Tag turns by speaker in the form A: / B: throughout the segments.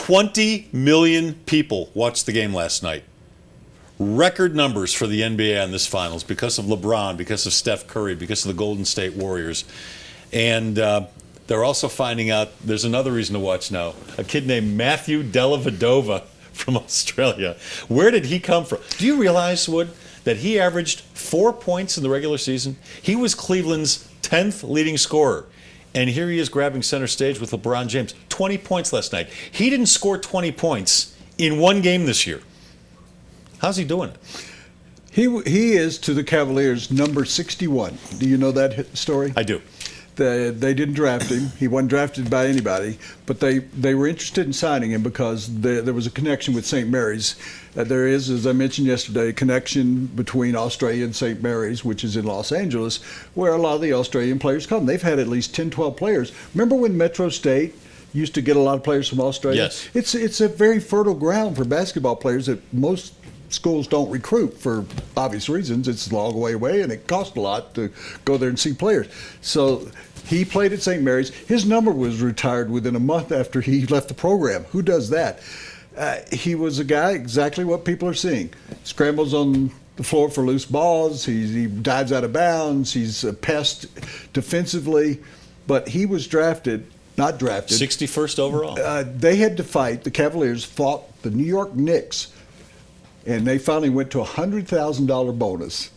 A: 20 million people watched the game last night. Record numbers for the NBA on this finals because of LeBron, because of Steph Curry, because of the Golden State Warriors. And they're also finding out there's another reason to watch now. A kid named Matthew Dellavedova from Australia. Where did he come from? Do you realize, Wood, that he averaged 4 points in the regular season? He was Cleveland's 10th leading scorer. And here he is grabbing center stage with LeBron James. 20 points last night. He didn't score 20 points in one game this year. How's he doing it?
B: He is, to the Cavaliers, number 61. Do you know that story?
A: I do.
B: They didn't draft him. He wasn't drafted by anybody, but they were interested in signing him because there was a connection with St. Mary's. There is, as I mentioned yesterday, a connection between Australia and St. Mary's, which is in Los Angeles, where a lot of the Australian players come. They've had at least 10, 12 players. Remember when Metro State used to get a lot of players from Australia?
A: Yes.
B: It's a very fertile ground for basketball players that most schools don't recruit for obvious reasons. It's a long way away, and it costs a lot to go there and see players. So he played at St. Mary's. His number was retired within a month after he left the program. Who does that? He was a guy, exactly what people are seeing. Scrambles on the floor for loose balls. He dives out of bounds. He's a pest defensively. But he was not drafted.
A: 61st overall.
B: They had to fight. The Cavaliers fought the New York Knicks, and they finally went to a $100,000 bonus,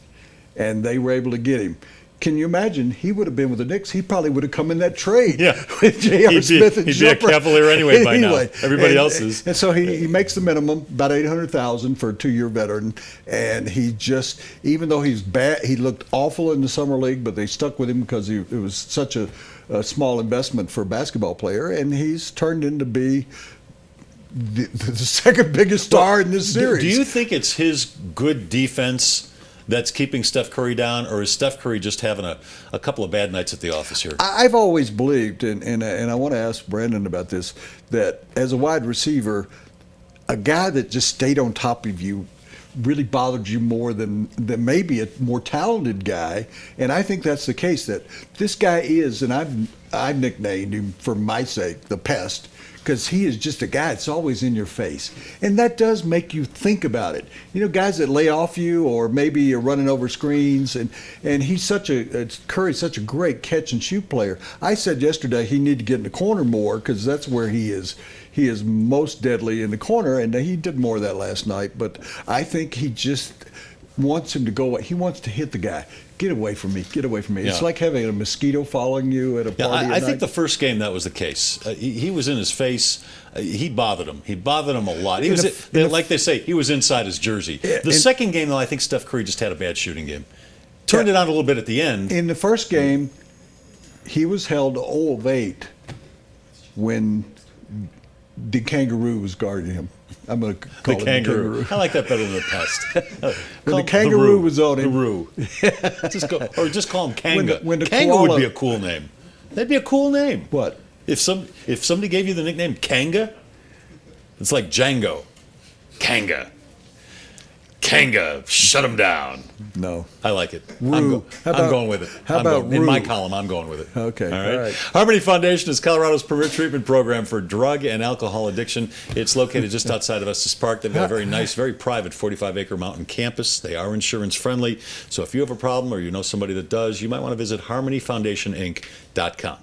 B: and they were able to get him. Can you imagine? He would have been with the Knicks. He probably would have come in that trade with J.R. Smith and
A: he'd
B: Jumper.
A: Be a Cavalier anyway by now. Everybody else is.
B: And so he makes the minimum, about $800,000 for a 2-year veteran. And he just, even though he's bad, he looked awful in the summer league, but they stuck with him because it was such a small investment for a basketball player. And he's turned into be the second biggest star in this series.
A: Do you think it's his good defense that's keeping Steph Curry down, or is Steph Curry just having a couple of bad nights at the office here?
B: I've always believed, and I want to ask Brandon about this, that as a wide receiver, a guy that just stayed on top of you really bothered you more than maybe a more talented guy. And I think that's the case, that this guy is, and I've nicknamed him for my sake, the pest, because he is just a guy that's always in your face. And that does make you think about it. You know, guys that lay off you, or maybe you're running over screens, and he's Curry's such a great catch and shoot player. I said yesterday he needed to get in the corner more, because that's where he is most deadly, in the corner, and he did more of that last night. But I think he just wants him to go away. He wants to hit the guy. Get away from me. Get away from me. Yeah. It's like having a mosquito following you at a party.
A: I think the first game that was the case. He was in his face. He bothered him. He bothered him a lot. He was, like they say, he was inside his jersey. The second game, though, I think Steph Curry just had a bad shooting game. Turned it on a little bit at the end.
B: In the first game, he was held to 0 of 8 when the kangaroo was guarding him. I'm going to call it the kangaroo.
A: I like that better than the pest.
B: When the kangaroo was on him.
A: Just call him Kanga.
B: When the
A: Kanga
B: koala,
A: would be a cool name. That'd be a cool name.
B: What?
A: If somebody gave you the nickname Kanga, it's like Django. Kanga. Kanga, shut him down.
B: No.
A: I like it.
B: I'm
A: going with it.
B: How about
A: in my column, I'm going with it.
B: Okay.
A: All right. Harmony Foundation is Colorado's premier treatment program for drug and alcohol addiction. It's located just outside of Estes Park. They've got a very nice, very private 45-acre mountain campus. They are insurance friendly. So if you have a problem or you know somebody that does, you might want to visit harmonyfoundationinc.com.